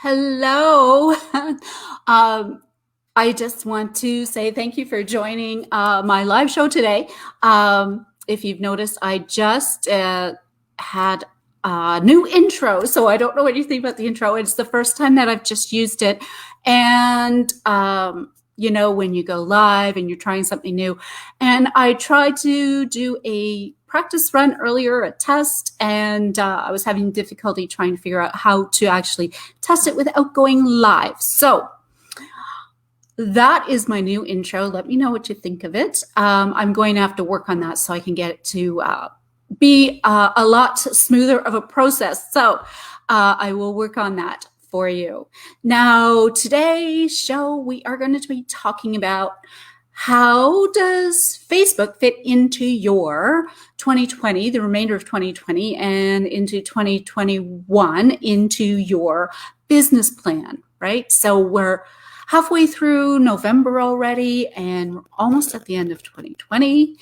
Hello. um, I just want to say thank you for joining my live show today. If you've noticed, I just had a new intro, so I don't know what you think about the intro. It's the first time that I've just used it. And, when you go live and you're trying something new, and I tried to do a practice run earlier, a test, and I was having difficulty trying to figure out how to actually test it without going live. So that is my new intro. Let me know what you think of it. I'm going to have to work on that so I can get it to be a lot smoother of a process. So I will work on that for you. Now, today's show, we are going to be talking about how does Facebook fit into your 2020, the remainder of 2020, and into 2021, into your business plan, right? So we're halfway through November already, and we're almost at the end of 2020.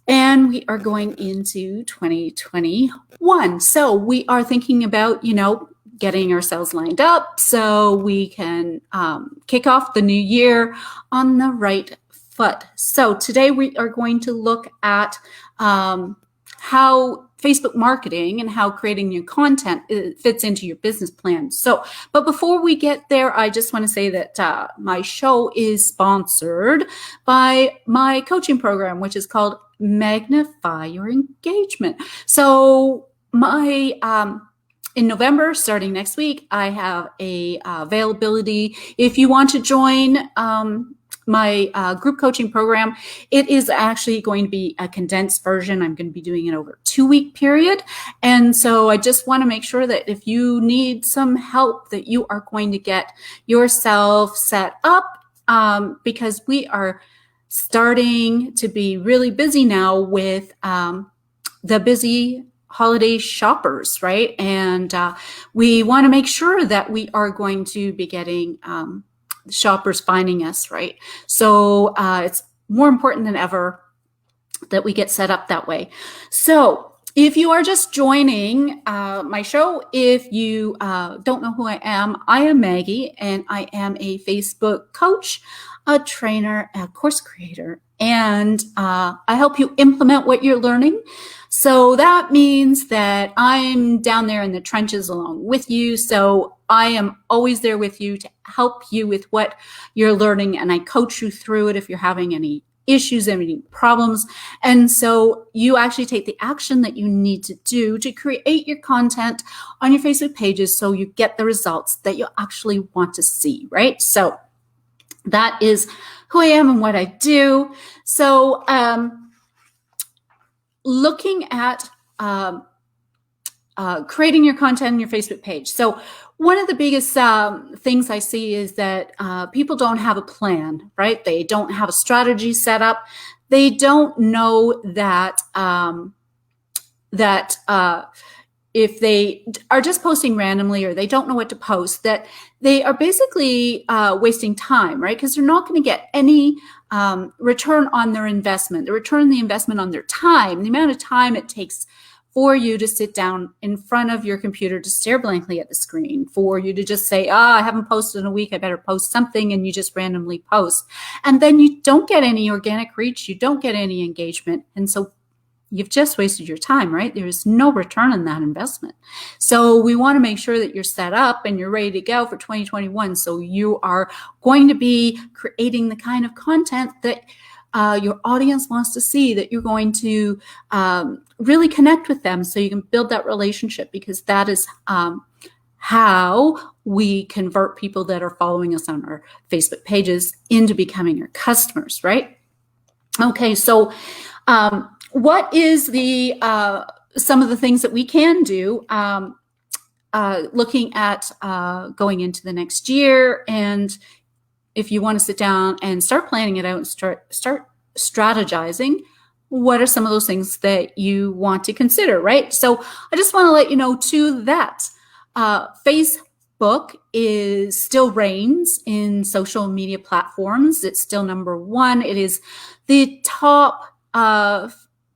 And we are going into 2021. So we are thinking about, getting ourselves lined up so we can kick off the new year on the right foot. So today we are going to look at how Facebook marketing and how creating new content fits into your business plan. So, but before we get there, I just want to say that my show is sponsored by my coaching program, which is called Magnify Your Engagement. So in November, starting next week, I have a availability. If you want to join my group coaching program, it is actually going to be a condensed version. I'm going to be doing it over a 2-week period. And so I just want to make sure that if you need some help, that you are going to get yourself set up because we are starting to be really busy now with the busy holiday shoppers, right? And we want to make sure that we are going to be getting shoppers finding us, right? So it's more important than ever that we get set up that way. So if you are just joining my show, if you don't know who I am Maggie, and I am a Facebook coach, a trainer, a course creator, and I help you implement what you're learning. So that means that I'm down there in the trenches along with you. So I am always there with you to help you with what you're learning, and I coach you through it if you're having any issues, any problems. And so you actually take the action that you need to do to create your content on your Facebook pages so you get the results that you actually want to see, right? So that is who I am and what I do. So looking at creating your content on your Facebook page. So one of the biggest things I see is that people don't have a plan, right? They don't have a strategy set up. They don't know that if they are just posting randomly or they don't know what to post, that they are basically wasting time, right? Because they're not going to get any return on their investment. The return on the investment on their time, the amount of time it takes for you to sit down in front of your computer to stare blankly at the screen, for you to just say, I haven't posted in a week, I better post something, and you just randomly post. And then you don't get any organic reach, you don't get any engagement. And so you've just wasted your time, right? There's no return on that investment. So we want to make sure that you're set up and you're ready to go for 2021. So you are going to be creating the kind of content that your audience wants to see, that you're going to really connect with them so you can build that relationship, because that is how we convert people that are following us on our Facebook pages into becoming our customers, right? Okay, so what is the some of the things that we can do looking at going into the next year? And if you want to sit down and start planning it out and start strategizing, what are some of those things that you want to consider, right? So I just want to let you know too that Facebook still reigns in social media platforms. It's still number one. It is the top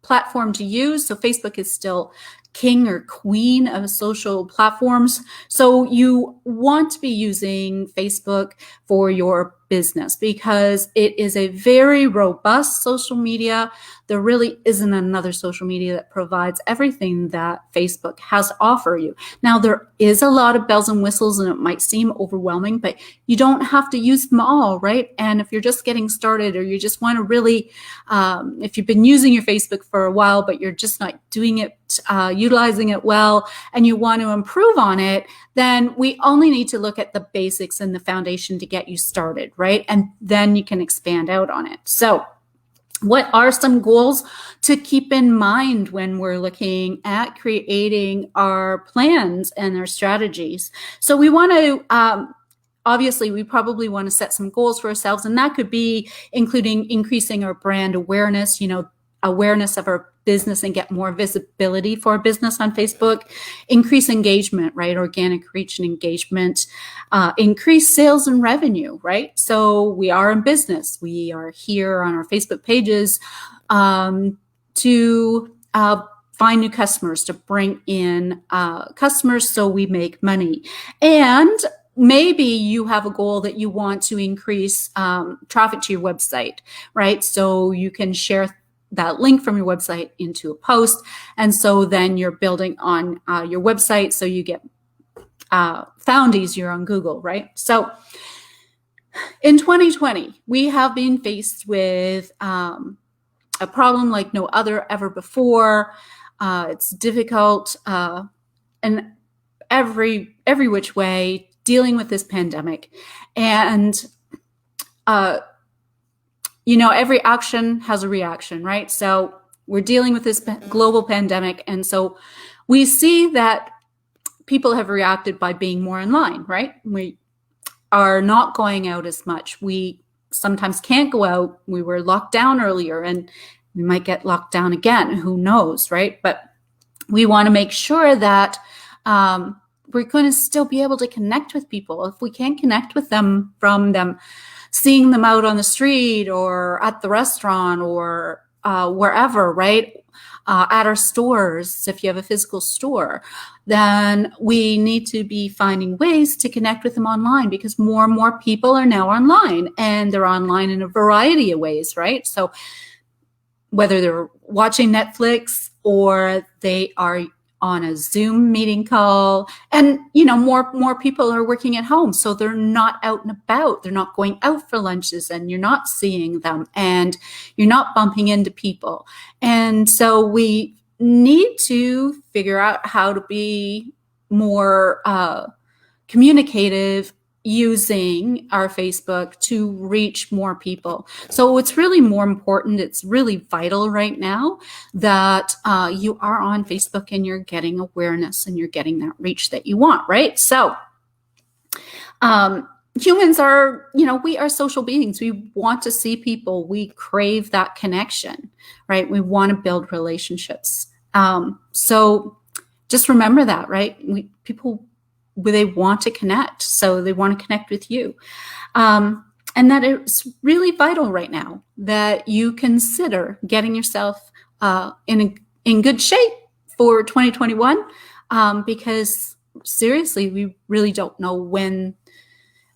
platform to use. So Facebook is still king or queen of social platforms. So you want to be using Facebook for your business because it is a very robust social media. There really isn't another social media that provides everything that Facebook has to offer you. Now, there is a lot of bells and whistles, and it might seem overwhelming, but you don't have to use them all, right? And if you're just getting started, or you just want to really, if you've been using your Facebook for a while, but you're just not doing it, utilizing it well, and you want to improve on it, then we only need to look at the basics and the foundation to get you started, right? And then you can expand out on it. So what are some goals to keep in mind when we're looking at creating our plans and our strategies? So we want to, obviously, we probably want to set some goals for ourselves, and that could be including increasing our brand awareness, awareness of our business and get more visibility for our business on Facebook, increase engagement, right? Organic reach and engagement, increase sales and revenue, right? So we are in business. We are here on our Facebook pages to find new customers, to bring in customers so we make money. And maybe you have a goal that you want to increase traffic to your website, right? So you can share that link from your website into a post. And so then you're building on your website so you get found easier on Google, right? So in 2020, we have been faced with a problem like no other ever before. It's difficult in every which way, dealing with this pandemic. And every action has a reaction, right? So we're dealing with this global pandemic. And so we see that people have reacted by being more online, right? We are not going out as much. We sometimes can't go out. We were locked down earlier, and we might get locked down again. Who knows, right? But we want to make sure that we're going to still be able to connect with people. If we can't connect with them from them seeing them out on the street or at the restaurant or wherever, right? At our stores, if you have a physical store, then we need to be finding ways to connect with them online, because more and more people are now online, and they're online in a variety of ways, right? So whether they're watching Netflix or they are on a Zoom meeting call, and more people are working at home, so they're not out and about, they're not going out for lunches, and you're not seeing them, and you're not bumping into people. And so we need to figure out how to be more communicative using our Facebook to reach more people. So it's really more important, it's really vital right now that you are on Facebook and you're getting awareness and you're getting that reach that you want, right? So humans are, we are social beings. We want to see people. We crave that connection, right? We want to build relationships. So just remember that, right? People, they want to connect, so they want to connect with you. And that it's really vital right now that you consider getting yourself in good shape for 2021, because seriously, we really don't know when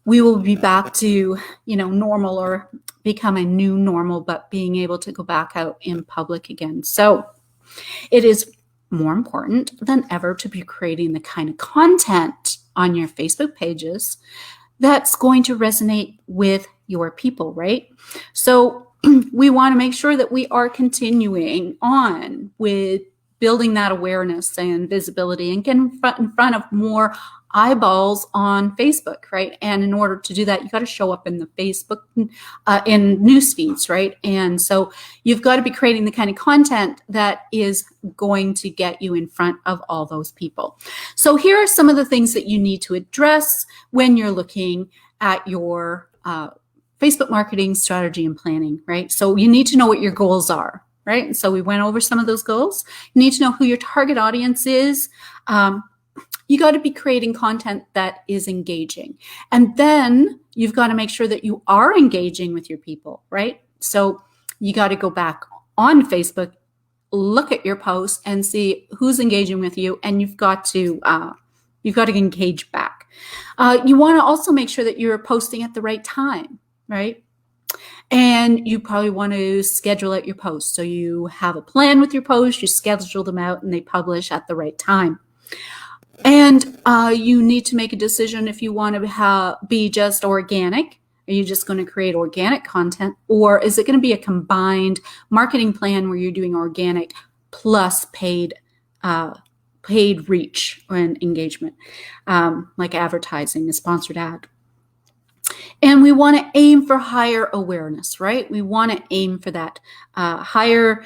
we will be back to, normal, or become a new normal, but being able to go back out in public again. So it is more important than ever to be creating the kind of content on your Facebook pages that's going to resonate with your people, right? So we want to make sure that we are continuing on with building that awareness and visibility and getting in front of more eyeballs on Facebook, right? And in order to do that, you got to show up in the Facebook, in news feeds, right? And so you've got to be creating the kind of content that is going to get you in front of all those people. So here are some of the things that you need to address when you're looking at your Facebook marketing strategy and planning, right? So you need to know what your goals are, right? And so we went over some of those goals. You need to know who your target audience is. You got to be creating content that is engaging. And then you've got to make sure that you are engaging with your people, right? So you got to go back on Facebook look at your posts and see who's engaging with you, and you've got to engage back. You want to also make sure that you're posting at the right time, right? And you probably want to schedule out your posts. So you have a plan with your posts, you schedule them out, and they publish at the right time. And you need to make a decision if you want to be just organic. Are you just going to create organic content, or is it going to be a combined marketing plan where you're doing organic plus paid reach and engagement, like advertising, a sponsored ad? And we want to aim for higher awareness, right? We want to aim for that higher,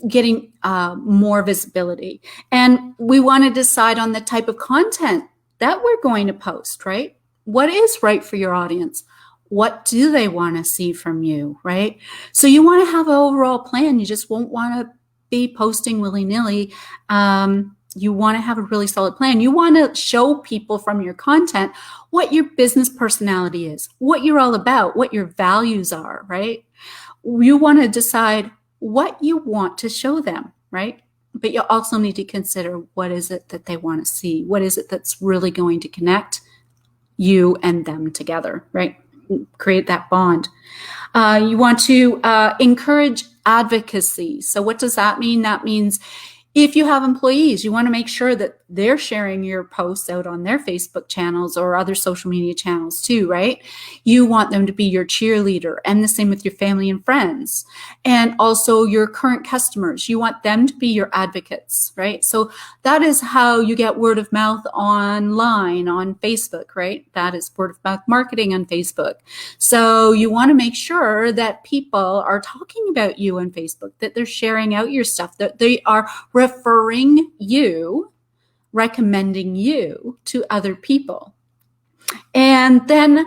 getting more visibility. And we want to decide on the type of content that we're going to post, right? What is right for your audience? What do they want to see from you, right? So you want to have an overall plan. You just won't want to be posting willy-nilly. You want to have a really solid plan. You want to show people from your content what your business personality is, what you're all about, what your values are, right? You want to decide what you want to show them, right? But you also need to consider, what is it that they want to see? What is it that's really going to connect you and them together, right? Create that bond. You want to encourage advocacy. So what does that mean? That means if you have employees, you want to make sure that they're sharing your posts out on their Facebook channels or other social media channels too, right? You want them to be your cheerleader, and the same with your family and friends. And also your current customers, you want them to be your advocates, right? So that is how you get word of mouth online on Facebook, right? That is word of mouth marketing on Facebook. So you want to make sure that people are talking about you on Facebook, that they're sharing out your stuff, that they are referring you, recommending you to other people. And then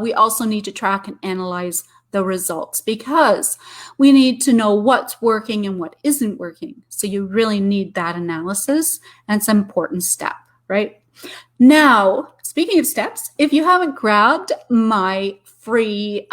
we also need to track and analyze the results, because we need to know what's working and what isn't working. So you really need that analysis, and it's an important step, right? Now, speaking of steps, if you haven't grabbed my free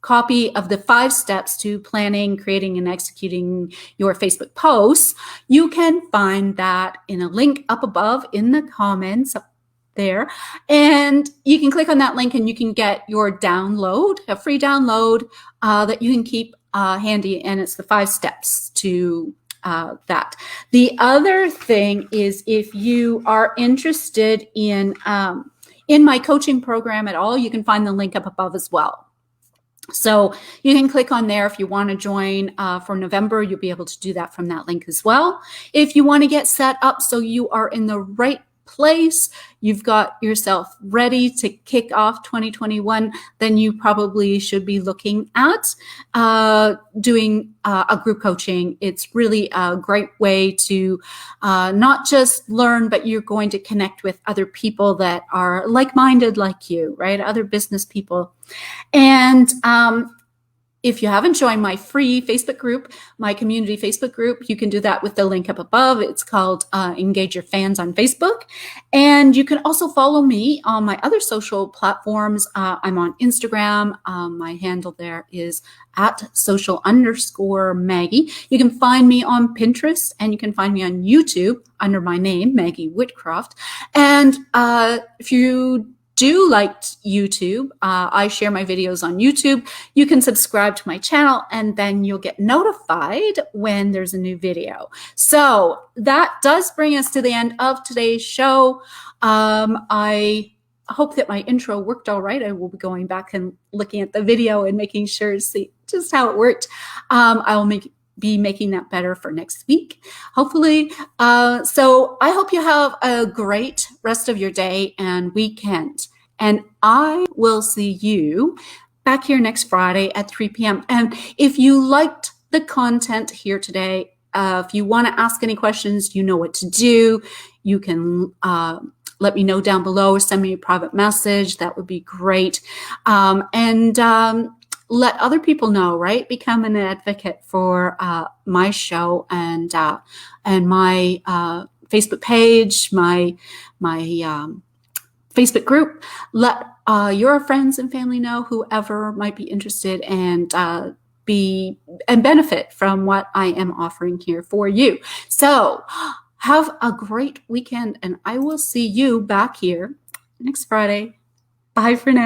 copy of the 5 steps to planning, creating, and executing your Facebook posts, you can find that in a link up above in the comments up there. And you can click on that link and you can get your download, a free download that you can keep handy. And it's the 5 steps to that. The other thing is, if you are interested in my coaching program at all, you can find the link up above as well. So you can click on there if you want to join for November. You'll be able to do that from that link as well. If you want to get set up so you are in the right place, you've got yourself ready to kick off 2021, then you probably should be looking at doing a group coaching. It's really a great way to not just learn, but you're going to connect with other people that are like-minded like you, right? Other business people. And if you haven't joined my free Facebook group, my community Facebook group, you can do that with the link up above. It's called Engage Your Fans on Facebook. And you can also follow me on my other social platforms. I'm on Instagram. My handle there is @social_Maggie. You can find me on Pinterest, and you can find me on YouTube under my name, Maggie Whitcroft. And if you do like YouTube, I share my videos on YouTube. You can subscribe to my channel, and then you'll get notified when there's a new video. So that does bring us to the end of today's show. I hope that my intro worked all right. I will be going back and looking at the video and making sure to see just how it worked. I will be making that better for next week, hopefully. So I hope you have a great rest of your day and weekend. And I will see you back here next Friday at 3 p.m. And if you liked the content here today, if you want to ask any questions, you know what to do. You can let me know down below or send me a private message. That would be great. Let other people know, right? Become an advocate for my show and my Facebook page, my Facebook group. Let your friends and family know, whoever might be interested, and be and benefit from what I am offering here for you. So have a great weekend, and I will see you back here next Friday. Bye for now.